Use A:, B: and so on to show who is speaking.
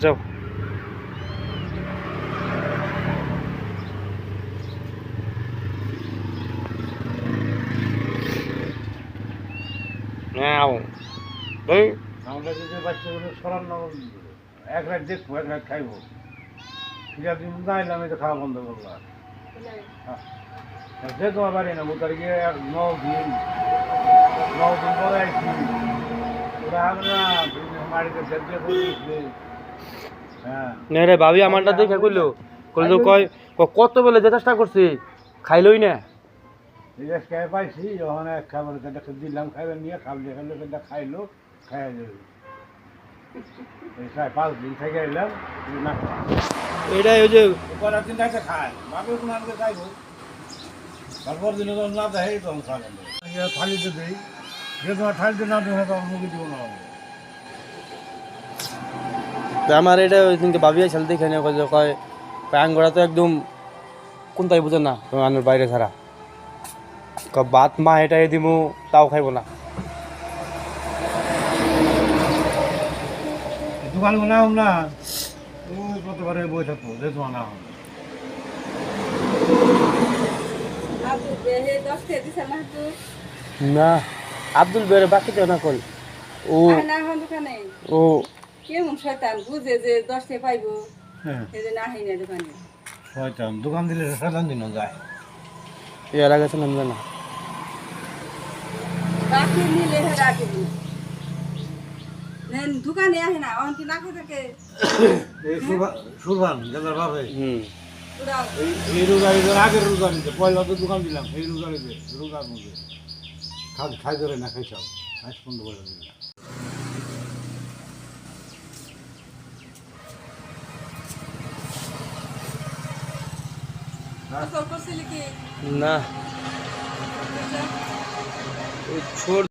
A: যাও নাও এই
B: আমরা যদি বাচ্চাগুলো সরানো এক রাত দেখবো এক রাত খাইবো ফিরা দিন না এলাম এই তো খাওয়া বন্ধ করলাম যে তোমার বাড়ি না তার গিয়ে 9 দিন পরে আসছি ওরা আমরা মাটিতে সেদ্ধ করে দিচ্ছে। হ্যাঁ
A: না রে ভাবি আমারটা দেখে কইলো কইলো কয় কত বেলে যে চেষ্টা করছি খাইলই না
B: এই যে খেয়ে পাইছি যখন এক খাবার দিলাম খাইবে নিয়ে খাবলে খাইলে সেটা খাইলো খাইয়া যাবে এই 5 দিন থেকে এলাম না
A: এটাই ওই যে
B: পরের দিন রাতে খায় বাপের কোনো আনতে খাইবো তারপর দিনে যখন না দেয় তখন খাবেন থালিতে দিই যে তোমার থালিতে না দেবো তখন মুখে দিব না
A: আমার এটা ওই দিনকে ভাবি আসলে দেখে নিয়ে কয় যে কয় আঙ্গরা তো একদম কোনটাই বুঝে না আমার বাইরে ছাড়া ভাত মা এটাই দিমু তাও খাইব না
B: দোকান বানাও না ওই কতবারে বই থাকবো যে তোমার না হবে
A: না আব্দুল বের বাকিতে না কল ও ও
C: কেমন শয়তান বুঝে যে 10 টাকা পাইবো
B: হ্যাঁ
C: সেদিন আহি না দোকানে
B: শয়তান দোকান দিলে শয়তান দিনও যায়
A: এর আগে ছিলাম না
C: বাকি নিলে রাখি নেন দোকানে আহে না অন্তি না খেতে কে
B: এই সুরবান যাদের বাপে
C: পুরা
B: এই রোজারিদের আগের রোজারিতে পয়লা তো দোকান দিলাম এই রোজারিতে রোজার মধ্যে খাই ধরে না খাই সব আজ বন্ধ করে দিলাম
C: কত করছিলি কি
A: না ওই ছোট